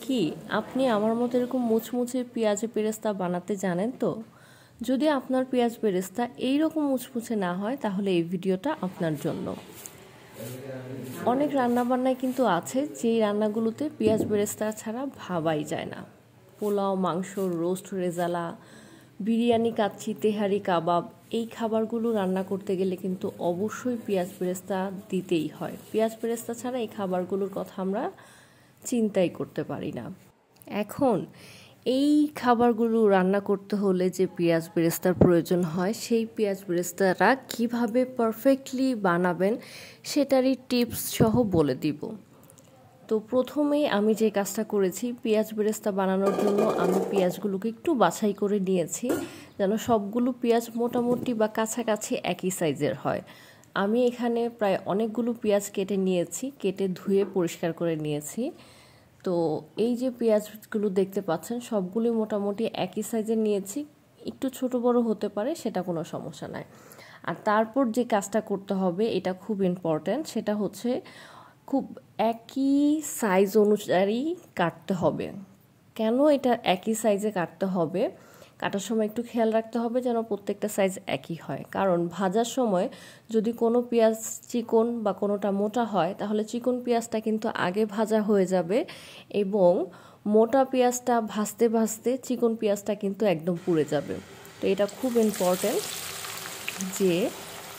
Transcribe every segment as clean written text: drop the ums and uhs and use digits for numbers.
কি আপনি আমার মতো এরকম মুচমুচে পেঁয়াজ বেরেস্তা বানাতে জানেন? তো যদি আপনার পেঁয়াজ বেরেস্তা এইরকম মুচমুচে না হয় তাহলে এই ভিডিওটা আপনার জন্য। অনেক রান্নাবান্নায় কিন্তু আছে যেই রান্নাগুলোতে পেঁয়াজ বেরেস্তা ছাড়া ভাবাই যায় না। পোলাও, মাংস, রোস্ট, রেজালা, বিরিয়ানি, কাচ্চি, তেহারি, কাবাব, এই খাবারগুলো রান্না করতে গেলে কিন্তু অবশ্যই পেঁয়াজ বেরেস্তা দিতেই হয়। পেঁয়াজ বেরেস্তা ছাড়া এই খাবারগুলোর কথা আমরা চিন্তাই করতে পারি না। এখন এই খাবারগুলো রান্না করতে হলে যে পেঁয়াজ বেরেস্তার প্রয়োজন হয়, সেই পেঁয়াজ বেরেস্তাটা কিভাবে পারফেক্টলি বানাবেন সেটারই টিপস সহ বলে দিব। তো প্রথমেই আমি যে কাজটা করেছি, পেঁয়াজ বেরেস্তা বানানোর জন্য আমি পেঁয়াজগুলোকে একটু বাছাই করে নিয়েছি যেন সবগুলো পেঁয়াজ মোটামুটি বা কাছাকাছি একই সাইজের হয়। আমি এখানে প্রায় অনেকগুলো পেঁয়াজ কেটে নিয়েছি, কেটে ধুয়ে পরিষ্কার করে নিয়েছি। তো এই যে পেঁয়াজগুলো দেখতে পাচ্ছেন সবগুলোই মোটামুটি একই সাইজের নিয়েছি, একটু ছোট বড় হতে পারে, সেটা কোনো সমস্যা নাই। আর তারপর যে কাজটা করতে হবে এটা খুব ইম্পর্ট্যান্ট, সেটা হচ্ছে খুব একই সাইজ অনুযায়ী কাটতে হবে। কেন এটা একই সাইজে কাটতে হবে? কাটার সময় একটু খেয়াল রাখতে হবে যেন প্রত্যেকটা সাইজ একই হয়, কারণ ভাজার সময় যদি কোনো পেঁয়াজ চিকন বা কোনোটা মোটা হয় তাহলে চিকন পেঁয়াজটা কিন্তু আগে ভাজা হয়ে যাবে এবং মোটা পেঁয়াজটা ভাজতে ভাজতে চিকন পেঁয়াজটা কিন্তু একদম পুড়ে যাবে। তো এটা খুব ইম্পর্ট্যান্ট যে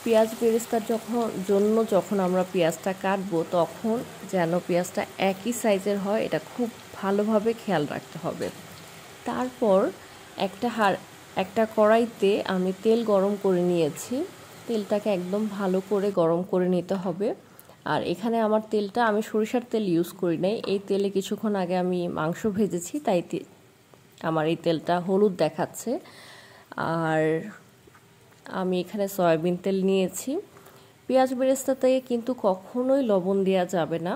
পেঁয়াজ বেরেস্তার যখন আমরা পেঁয়াজটা কাটবো তখন যেন পেঁয়াজটা একই সাইজের হয়, এটা খুব ভালোভাবে খেয়াল রাখতে হবে। তারপর একটা কড়াইতে আমি তেল গরম করে নিয়েছি। তেলটাকে একদম ভালো করে গরম করে নিতে হবে। আর এখানে আমার তেলটা আমি সরিষার তেল ইউজ করি নাই, এই তেলে কিছুক্ষণ আগে আমি মাংস ভেজেছি, তাই আমার এই তেলটা হলুদ দেখাচ্ছে। আর আমি এখানে সয়াবিন তেল নিয়েছি। পেঁয়াজ বেরেস্তাতে কিন্তু কখনোই লবণ দেওয়া যাবে না।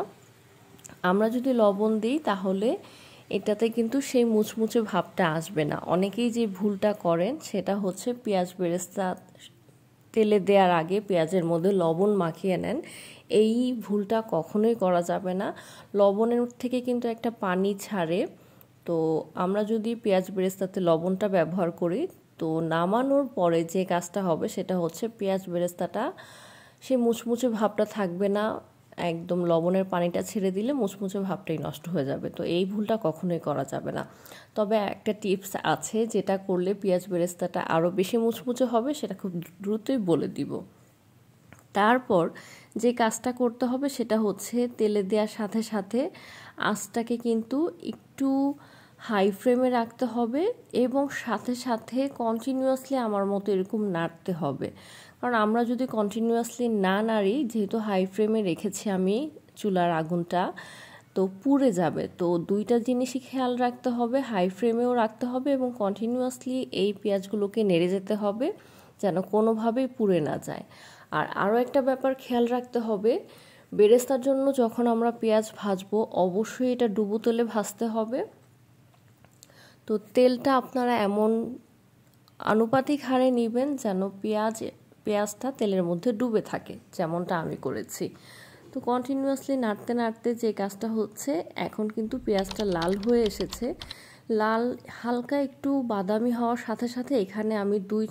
আমরা যদি লবণ দিই তাহলে এটাতে কিন্তু সেই মুচমুচে ভাবটা আসবে না। অনেকেই যে ভুলটা করেন সেটা হচ্ছে পেঁয়াজ বেরেস্তা তেলে দেওয়ার আগে পেঁয়াজের মধ্যে লবণ মাখিয়ে নেন। এই ভুলটা কখনোই করা যাবে না। লবণের থেকে কিন্তু একটা পানি ছাড়ে। তো আমরা যদি পেঁয়াজ বেরেস্তাতে লবণটা ব্যবহার করি তো নামানোর পরে যে কাজটা হবে সেটা হচ্ছে পেঁয়াজ বেরেস্তাটা সেই মুচমুচে ভাবটা থাকবে না, একদম লবণের পানিটা ছেড়ে দিলে মুচমুচে ভাবটাই নষ্ট হয়ে যাবে। তো এই ভুলটা কখনোই করা যাবে না। তবে একটা টিপস আছে যেটা করলে পেঁয়াজ বেরেস্তাটা আরও বেশি মুচমুচে হবে, সেটা খুব দ্রুতই বলে দিব। তারপর যে কাজটা করতে হবে সেটা হচ্ছে তেলে দেওয়ার সাথে সাথে আঁচটাকে কিন্তু একটু হাই ফ্লেমে রাখতে হবে এবং সাথে সাথে কন্টিনিউয়াসলি আমার মতো এরকম নাড়তে হবে। কারণ আমরা যদি কন্টিনিউয়াসলি না নাড়ি, যেহেতু হাই ফ্লেমে রেখেছি আমি চুলার আগুনটা, তো পুড়ে যাবে। তো দুইটা জিনিসই খেয়াল রাখতে হবে, হাই ফ্লেমেও রাখতে হবে এবং কন্টিনিউয়াসলি এই পেঁয়াজগুলোকে নেড়ে যেতে হবে যেন কোনোভাবেই পুড়ে না যায়। আর আরও একটা ব্যাপার খেয়াল রাখতে হবে, বেরেস্তার জন্য যখন আমরা পেঁয়াজ ভাজবো অবশ্যই এটা ডুবো তেলে ভাজতে হবে। তো তেলটা আপনারা এমন আনুপাতিক হারে নেবেন যেন পেঁয়াজটা তেলের মধ্যে ডুবে থাকে, যেমনটা আমি করেছি। তো কন্টিনিউয়াসলি নাড়তে নাড়তে যে কাজটা হচ্ছে, এখন কিন্তু পেঁয়াজটা লাল হয়ে এসেছে। লাল হালকা একটু বাদামি হওয়ার সাথে সাথে এখানে আমি 2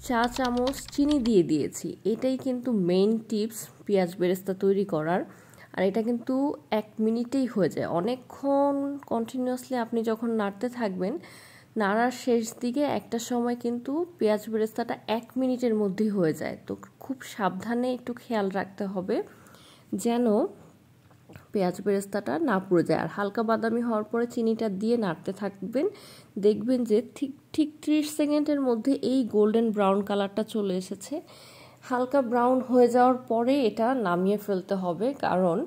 চা চামচ চিনি দিয়ে দিয়েছি। এটাই কিন্তু মেইন টিপস পেঁয়াজ বেরেস্তা তৈরি করার। আর এটা কিন্তু 1 মিনিটেই হয়ে যায়। অনেকক্ষণ কন্টিনিউয়াসলি আপনি যখন নাড়তে থাকবেন, নাড়ার শেষ দিকে একটা সময় কিন্তু পেঁয়াজ বেরেস্তাটা 1 মিনিটের মধ্যেই হয়ে যায়। তো খুব সাবধানে একটু খেয়াল রাখতে হবে যেন পেঁয়াজ বেরেস্তাটা না পুড়ে যায়। আর হালকা বাদামি হওয়ার পরে চিনিটা দিয়ে নাড়তে থাকবেন, দেখবেন যে ঠিক 30 সেকেন্ডের মধ্যে এই গোল্ডেন ব্রাউন কালারটা চলে এসেছে। হালকা ব্রাউন হয়ে যাওয়ার পরে এটা নামিয়ে ফেলতে হবে, কারণ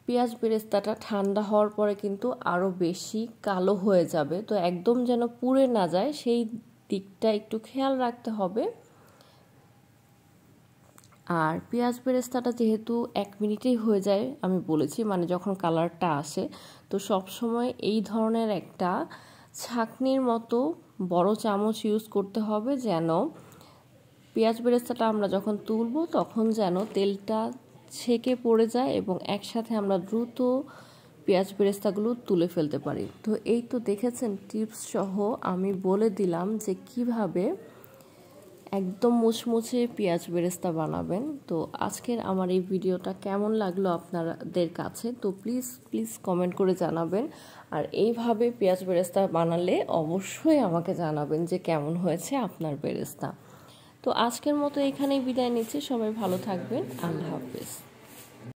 পেঁয়াজ বেরেস্তাটা ঠান্ডা হওয়ার পরে কিন্তু আরও বেশি কালো হয়ে যাবে। তো একদম যেন পুড়ে না যায় সেই দিকটা একটু খেয়াল রাখতে হবে। আর পেঁয়াজ বেরেস্তাটা যেহেতু 1 মিনিটেই হয়ে যায় আমি বলেছি, মানে যখন কালারটা আসে, তো সব সময় এই ধরনের একটা ছাঁকনির মতো বড় চামচ ইউজ করতে হবে যেন পেঁয়াজ বেরেস্তাটা আমরা যখন তুলব তখন যেন তেলটা ছেঁকে পড়ে যায় এবং একসাথে আমরা দ্রুত পেঁয়াজ বেরেস্তাগুলো তুলে ফেলতে পারি। তো এই তো দেখেছেন টিপস সহ আমি বলে দিলাম যে কিভাবে একদম মুচমুচে পেঁয়াজ বেরেস্তা বানাবেন। তো আজকের আমার এই ভিডিওটা কেমন লাগলো আপনাদের কাছে, তো প্লিজ কমেন্ট করে জানাবেন। আর এইভাবে পেঁয়াজ বেরেস্তা বানালে অবশ্যই আমাকে জানাবেন যে কেমন হয়েছে আপনার বেরেস্তা। তো আজকের মতো এখানেই বিদায় নিচ্ছি। সবাই ভালো থাকবেন। আল্লাহ হাফেজ।